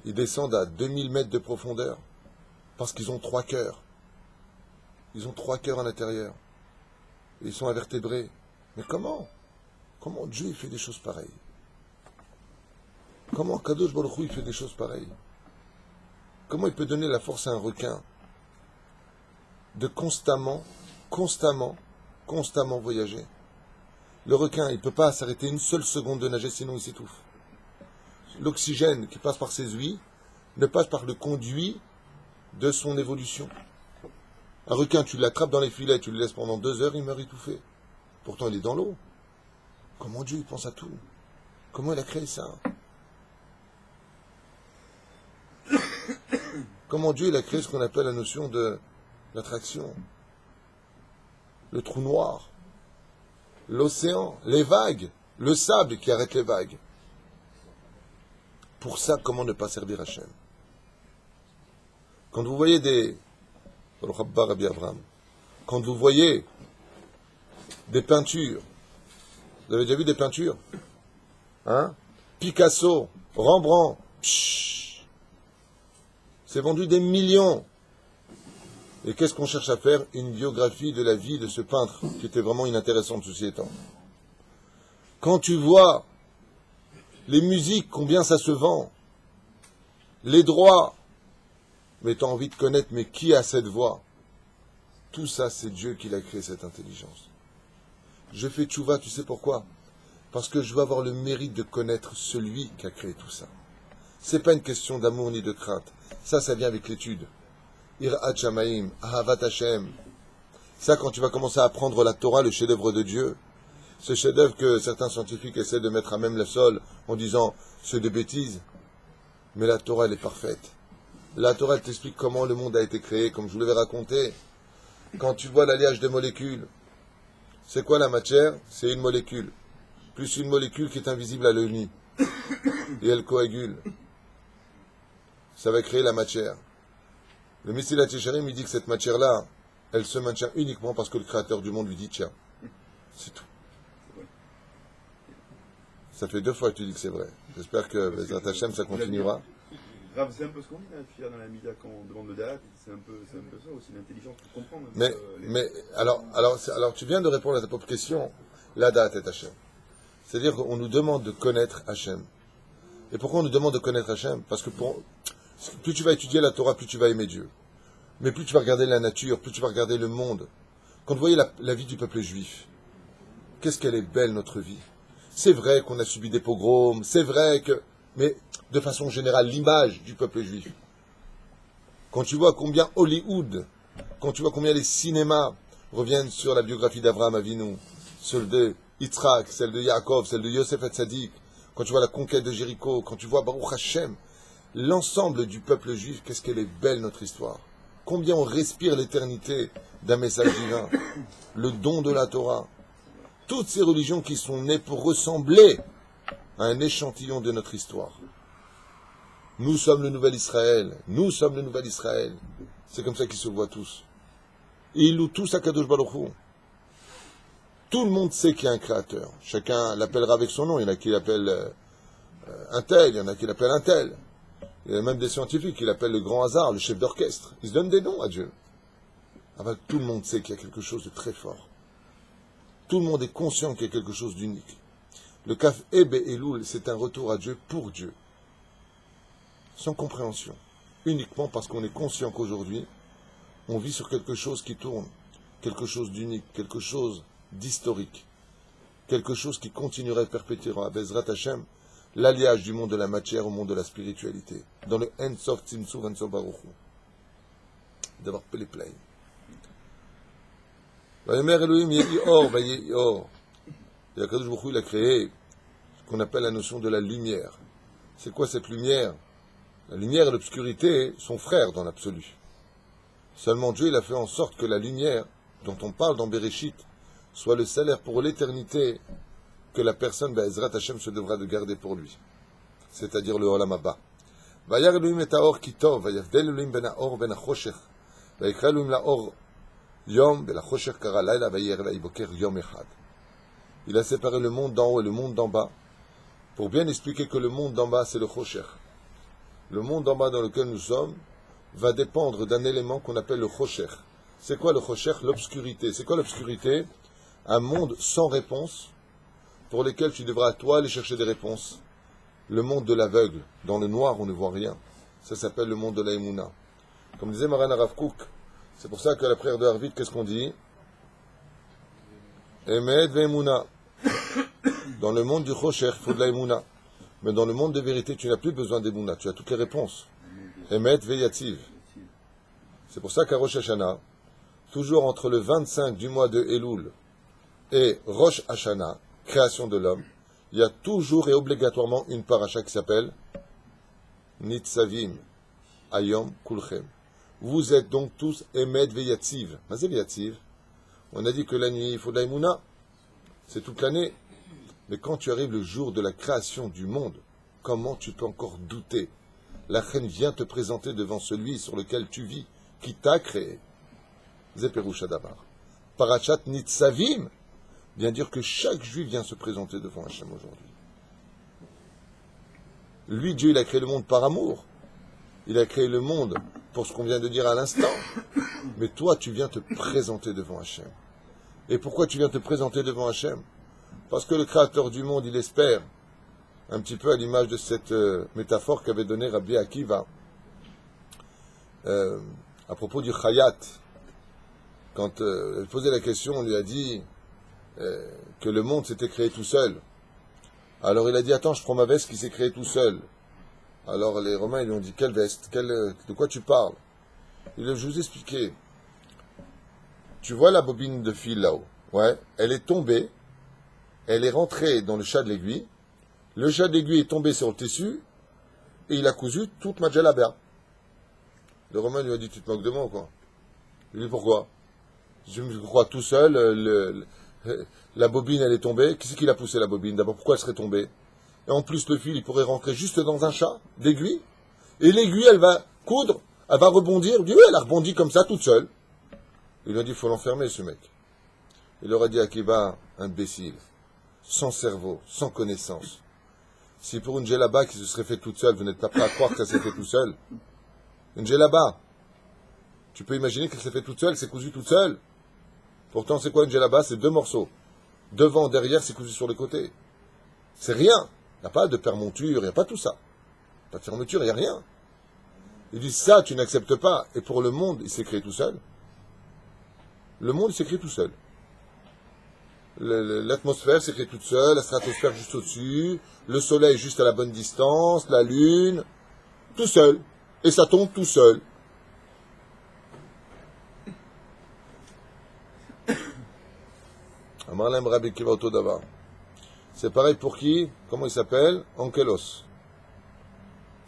ils descendent à 2000 mètres de profondeur parce qu'ils ont 3 cœurs. Ils ont 3 cœurs à l'intérieur. Et ils sont invertébrés. Mais comment Dieu il fait des choses pareilles? Comment Kadosh Baruch Hu il fait des choses pareilles? Comment il peut donner la force à un requin de constamment voyager? Le requin, il ne peut pas s'arrêter une seule seconde de nager, sinon il s'étouffe. L'oxygène qui passe par ses ouïes ne passe par le conduit de son évolution. Un requin, tu l'attrapes dans les filets, tu le laisses pendant 2 heures, il meurt étouffé. Pourtant, il est dans l'eau. Comment Dieu il pense à tout? Comment il a créé ça? Comment Dieu il a créé ce qu'on appelle la notion de l'attraction? Le trou noir, l'océan, les vagues, le sable qui arrête les vagues. Pour ça, comment ne pas servir Hachem? Quand vous voyez quand vous voyez des peintures, vous avez déjà vu des peintures? Hein? Picasso, Rembrandt, c'est vendu des millions. Et qu'est-ce qu'on cherche à faire? Une biographie de la vie de ce peintre, qui était vraiment inintéressante, ceci étant. Quand tu vois les musiques, combien ça se vend, les droits, mais tu as envie de connaître, mais qui a cette voix? Tout ça, c'est Dieu qui l'a créé, cette intelligence. Je fais tchouva, tu sais pourquoi? Parce que je veux avoir le mérite de connaître celui qui a créé tout ça. C'est pas une question d'amour ni de crainte. Ça vient avec l'étude. Irat Shamaim, Ahavat Hashem. Ça, quand tu vas commencer à apprendre la Torah, le chef-d'œuvre de Dieu, ce chef-d'œuvre que certains scientifiques essaient de mettre à même le sol en disant c'est des bêtises, mais la Torah, elle est parfaite. La Torah, elle t'explique comment le monde a été créé, comme je vous l'avais raconté. Quand tu vois l'alliage des molécules, c'est quoi la matière? C'est une molécule. Plus une molécule qui est invisible à l'œil nu. Et elle coagule. Ça va créer la matière. Le Messilat Yesharim, il dit que cette matière-là, elle se maintient uniquement parce que le Créateur du monde lui dit tiens. C'est tout. Ça fait 2 fois que tu dis que c'est vrai. J'espère que Bezrat Hashem, ça continuera. Grave, c'est un peu ce qu'on dit là, dans la Mida quand on demande le Da'at, c'est un peu ça aussi, l'intelligence pour comprendre. Mais alors, tu viens de répondre à ta propre question, la Da'at est Hashem. C'est-à-dire qu'on nous demande de connaître Hashem. Et pourquoi on nous demande de connaître Hashem? Parce que plus tu vas étudier la Torah, plus tu vas aimer Dieu. Mais plus tu vas regarder la nature, plus tu vas regarder le monde. Quand vous voyez la vie du peuple juif, qu'est-ce qu'elle est belle notre vie. C'est vrai qu'on a subi des pogroms, c'est vrai que... Mais de façon générale, l'image du peuple juif. Quand tu vois combien Hollywood, quand tu vois combien les cinémas reviennent sur la biographie d'Abraham Avinu, celle de Yitzhak, celle de Yaakov, celle de Yosef Hatzadik, quand tu vois la conquête de Jéricho, quand tu vois Baruch Hashem, l'ensemble du peuple juif, qu'est-ce qu'elle est belle notre histoire. Combien on respire l'éternité d'un message divin, le don de la Torah. Toutes ces religions qui sont nées pour ressembler à un échantillon de notre histoire. Nous sommes le nouvel Israël. Nous sommes le nouvel Israël. C'est comme ça qu'ils se voient tous. Et ils louent tous à Kadosh Baruch Hu. Tout le monde sait qu'il y a un créateur. Chacun l'appellera avec son nom. Il y en a qui l'appellent un tel, il y en a qui l'appellent un tel. Il y a même des scientifiques qui l'appellent le grand hasard, le chef d'orchestre. Ils se donnent des noms à Dieu. Enfin, tout le monde sait qu'il y a quelque chose de très fort. Tout le monde est conscient qu'il y a quelque chose d'unique. Le Kaf Ebe Elul, c'est un retour à Dieu pour Dieu. Sans compréhension. Uniquement parce qu'on est conscient qu'aujourd'hui, on vit sur quelque chose qui tourne, quelque chose d'unique, quelque chose d'historique, quelque chose qui continuerait perpétuera à Bezrat Hashem, l'alliage du monde de la matière au monde de la spiritualité, dans le En Sof Tzimtzum En Sof Baruch Hu. D'avoir les pleins. Vayemer Elohim Yehi Or, Vayehi Or. Et Akadosh Baruch Hu, il a créé ce qu'on appelle la notion de la lumière. C'est quoi cette lumière? La lumière et l'obscurité sont frères dans l'absolu. Seulement Dieu, il a fait en sorte que la lumière, dont on parle dans Bereshit, soit le salaire pour l'éternité que la personne, Be'ezrat Hashem, se devra de garder pour lui. C'est-à-dire le Olam Haba. Vayar Elohim et Haor Kitov, Vayavdel Elohim ben Haor ben HaChoshech, Vayikra Elohim laOr Yom, ben HaChoshech kara Laila, Vayer Elai Boker Yom Echad. Il a séparé le monde d'en haut et le monde d'en bas, pour bien expliquer que le monde d'en bas, c'est le Choshech. Le monde d'en bas dans lequel nous sommes va dépendre d'un élément qu'on appelle le Choshech. C'est quoi le Choshech? L'obscurité. C'est quoi l'obscurité? Un monde sans réponse, pour lequel tu devras toi aller chercher des réponses. Le monde de l'aveugle. Dans le noir, on ne voit rien. Ça s'appelle le monde de la Emouna. Comme disait Maran Rav Kook, c'est pour ça que la prière de Harvit, qu'est-ce qu'on dit? Emet ve'Emouna. Dans le monde du Choshech, il faut de la Emouna. Mais dans le monde de vérité, tu n'as plus besoin d'Emouna. Tu as toutes les réponses. Emet ve'Yativ. C'est pour ça qu'à Rosh Hashanah, toujours entre le 25 du mois de Elul et Rosh Hashanah, création de l'homme, il y a toujours et obligatoirement une paracha qui s'appelle Nitzavim Ayom Kulchem. Vous êtes donc tous Emet ve'Yatziv. Mazé ve'Yatziv. On a dit que la nuit, il faut de la Emouna. C'est toute l'année. Mais quand tu arrives le jour de la création du monde, comment tu peux encore douter? La reine vient te présenter devant celui sur lequel tu vis, qui t'a créé. Zeperoucha Dabar. Parachat Nitzavim vient dire que chaque juif vient se présenter devant Hachem aujourd'hui. Lui, Dieu, il a créé le monde par amour. Il a créé le monde pour ce qu'on vient de dire à l'instant. Mais toi, tu viens te présenter devant Hachem. Et pourquoi tu viens te présenter devant Hachem? Parce que le Créateur du monde, il espère, un petit peu à l'image de cette métaphore qu'avait donnée Rabbi Akiva, à propos du Chayat. Quand elle posait la question, on lui a dit que le monde s'était créé tout seul. Alors il a dit, attends, je prends ma veste qui s'est créée tout seul. Alors les Romains, ils lui ont dit, quelle veste? De quoi tu parles? Il a, je vous expliquer. Tu vois la bobine de fil là-haut? Ouais, elle est tombée, elle est rentrée dans le chat de l'aiguille, le chat de l'aiguille est tombé sur le tissu, et il a cousu toute ma djellaba. Le Romain lui a dit, tu te moques de moi ou quoi? Il lui dit, pourquoi? Je me crois tout seul, la bobine elle est tombée, qui c'est qui l'a poussé la bobine? D'abord, pourquoi elle serait tombée? Et en plus, le fil, il pourrait rentrer juste dans un chat d'aiguille, et l'aiguille, elle va coudre, elle va rebondir, il dit, oui, elle a rebondi comme ça, toute seule. Il lui a dit, il faut l'enfermer, ce mec. Il leur a dit, Akiva, imbécile, sans cerveau, sans connaissance. Si pour une djellaba qui se serait fait toute seule, vous n'êtes pas prêt à croire qu'elle s'est fait toute seule. Une djellaba, tu peux imaginer qu'elle s'est fait toute seule, c'est cousu toute seule. Pourtant, c'est quoi une djellaba? C'est deux morceaux. Devant, derrière, c'est cousu sur les côtés. C'est rien. Il n'y a pas de permonture, il n'y a pas tout ça. Pas de fermeture, il n'y a rien. Il dit, ça, tu n'acceptes pas. Et pour le monde, il s'est créé tout seul. Le monde, il s'est créé tout seul. L'atmosphère s'est créée toute seule, la stratosphère juste au-dessus, le soleil juste à la bonne distance, la lune, tout seul. Et ça tombe tout seul. Amarlem Rabbi Kiva Otodava. C'est pareil pour qui? Comment il s'appelle? Ankelos.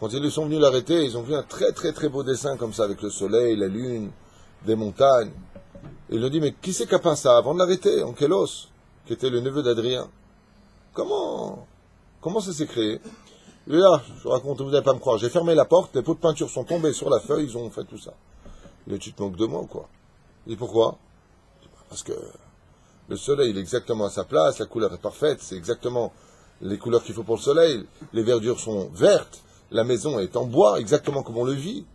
Quand ils sont venus l'arrêter, ils ont vu un très très très beau dessin comme ça, avec le soleil, la lune, des montagnes. Et ils ont dit, mais qui c'est qui a peint ça avant de l'arrêter? Ankelos, qui était le neveu d'Adrien. Comment ça s'est créé? Et là, je raconte, vous n'allez pas me croire, j'ai fermé la porte, les pots de peinture sont tombés sur la feuille, ils ont fait tout ça. Et tu te moques de moi ou quoi? Et pourquoi? Parce que le soleil, il est exactement à sa place, la couleur est parfaite, c'est exactement les couleurs qu'il faut pour le soleil, les verdures sont vertes, la maison est en bois, exactement comme on le vit.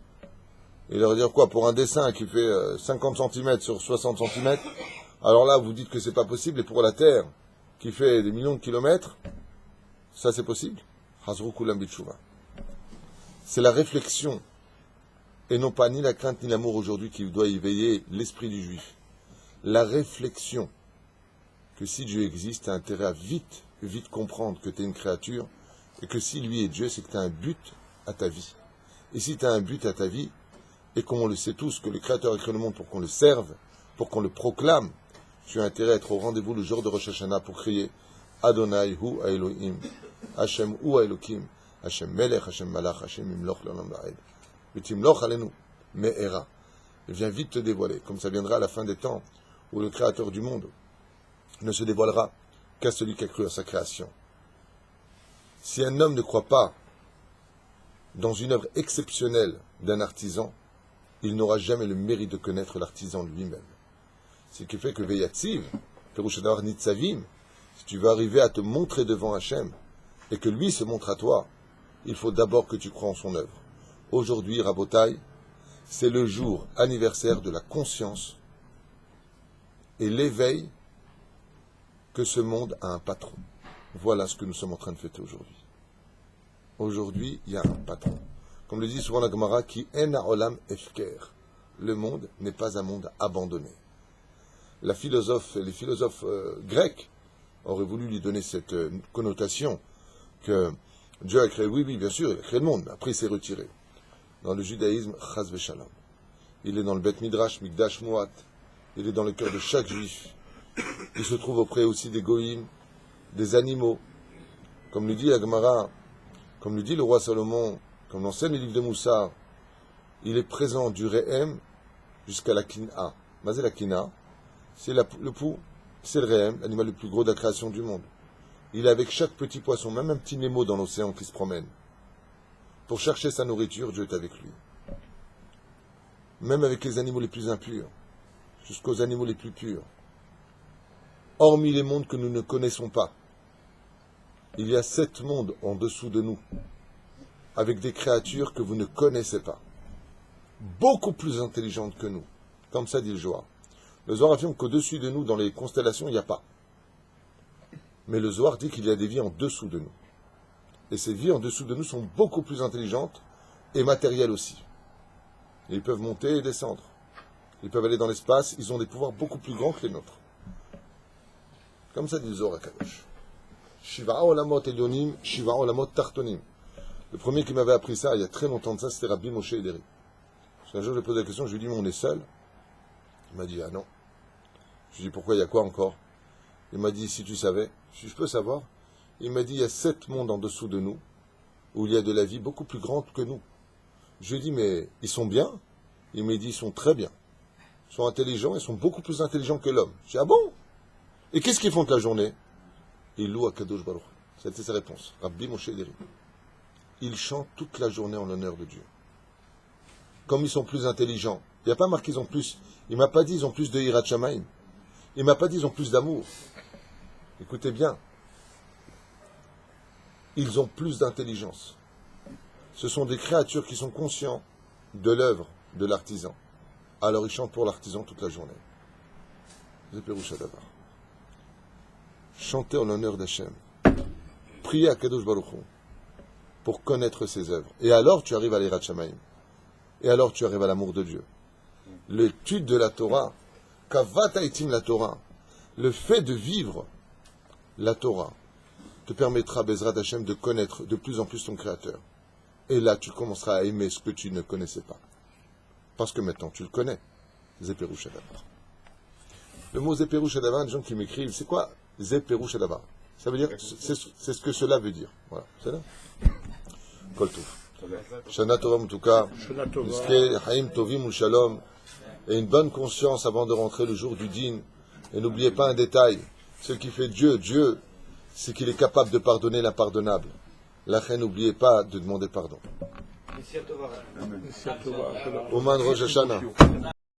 Et leur dire quoi? Pour un dessin qui fait 50 cm sur 60 cm, alors là, vous dites que c'est pas possible, et pour la Terre, qui fait des millions de kilomètres, ça c'est possible? C'est la réflexion, et non pas ni la crainte ni l'amour aujourd'hui qui doit éveiller l'esprit du juif. La réflexion que si Dieu existe, tu as intérêt à vite comprendre que tu es une créature, et que si lui est Dieu, c'est que tu as un but à ta vie. Et si tu as un but à ta vie, et comme on le sait tous, que le Créateur a créé le monde pour qu'on le serve, pour qu'on le proclame, tu as intérêt à être au rendez-vous le jour de Rosh Hashanah pour crier Adonai hu Elohim, Hashem hu Elokim, Hashem Melech, Hashem Malach, Hashem Imloch l'Olam La'ed. V'timloch alenu me'era. Il vient vite te dévoiler, comme ça viendra à la fin des temps, où le Créateur du monde ne se dévoilera qu'à celui qui a cru à sa création. Si un homme ne croit pas dans une œuvre exceptionnelle d'un artisan, il n'aura jamais le mérite de connaître l'artisan lui-même. Ce qui fait que Veyatziv, Perushadar Nitzavim, si tu veux arriver à te montrer devant Hachem, et que lui se montre à toi, il faut d'abord que tu crois en son œuvre. Aujourd'hui, Rabotai, c'est le jour anniversaire de la conscience et l'éveil que ce monde a un patron. Voilà ce que nous sommes en train de fêter aujourd'hui. Aujourd'hui, il y a un patron. Comme le dit souvent la Gemara, qui en haolam efker. Le monde n'est pas un monde abandonné. Les philosophes grecs auraient voulu lui donner cette connotation que Dieu a créé. Oui, bien sûr, il a créé le monde, mais après il s'est retiré. Dans le judaïsme, chas v'shalom. Il est dans le Bet Midrash, Mikdash Moat. Il est dans le cœur de chaque juif. Il se trouve auprès aussi des goïms, des animaux. Comme le dit la Gemara, comme le dit le roi Salomon, comme l'enseigne les livres de Moussar, il est présent du Rehem jusqu'à la Kina. Mazé la Kina, c'est le pou, c'est le Rehem, l'animal le plus gros de la création du monde. Il est avec chaque petit poisson, même un petit Nemo dans l'océan qui se promène. Pour chercher sa nourriture, Dieu est avec lui. Même avec les animaux les plus impurs, jusqu'aux animaux les plus purs. Hormis les mondes que nous ne connaissons pas, il y a 7 mondes en dessous de nous, avec des créatures que vous ne connaissez pas, beaucoup plus intelligentes que nous. Comme ça dit le Zohar. Le Zohar affirme qu'au-dessus de nous, dans les constellations, il n'y a pas. Mais le Zohar dit qu'il y a des vies en dessous de nous. Et ces vies en dessous de nous sont beaucoup plus intelligentes et matérielles aussi. Et ils peuvent monter et descendre. Ils peuvent aller dans l'espace, ils ont des pouvoirs beaucoup plus grands que les nôtres. Comme ça dit le Zohar HaKadosh. Shiva'a olamot elyonim, shiva'a olamot tartonim. Le premier qui m'avait appris ça, il y a très longtemps de ça, c'était Rabbi Moshe Ederi. Un jour, je lui ai posé la question, je lui ai dit, mais on est seul? Il m'a dit, ah non. Je lui ai dit, pourquoi, il y a quoi encore? Il m'a dit, si tu savais. Je peux savoir. Il m'a dit, il y a 7 mondes en dessous de nous, où il y a de la vie beaucoup plus grande que nous. Je lui ai dit, mais ils sont bien? Il m'a dit, ils sont très bien. Ils sont intelligents, ils sont beaucoup plus intelligents que l'homme. Je lui ai dit, ah bon? Et qu'est-ce qu'ils font toute la journée? Ils louent à Kadosh Baruch. C'était sa réponse. Rabbi Moshe Ederi. Ils chantent toute la journée en l'honneur de Dieu. Comme ils sont plus intelligents. Il n'y a pas marqué ils ont plus. Il ne m'a pas dit ils ont plus de Hirat Shamayim. Il ne m'a pas dit ils ont plus d'amour. Écoutez bien. Ils ont plus d'intelligence. Ce sont des créatures qui sont conscients de l'œuvre de l'artisan. Alors ils chantent pour l'artisan toute la journée. C'est Péroucha d'Avar. Chantez en l'honneur d'Hachem. Priez à Kadosh Baruch Hu pour connaître ses œuvres. Et alors tu arrives à l'Hirat Shamayim. Et alors tu arrives à l'amour de Dieu. L'étude de la Torah, kavataitim la Torah, le fait de vivre la Torah, te permettra, Bezrat Hashem, de connaître de plus en plus ton Créateur. Et là, tu commenceras à aimer ce que tu ne connaissais pas. Parce que maintenant, tu le connais. Zéperouch Adavar. Le mot Zéperouch Adavar, les gens qui m'écrivent, c'est quoi Zéperouch Adavar? Ça veut dire, c'est ce que cela veut dire. Voilà, c'est là. Koltouf. Shana Tova en tout cas. Haim Tovim ou Shalom. Et une bonne conscience avant de rentrer le jour du din. Et n'oubliez pas un détail. Ce qui fait Dieu, c'est qu'il est capable de pardonner l'impardonnable. La reine, n'oubliez pas de demander pardon. Oman Rosh Hashanah.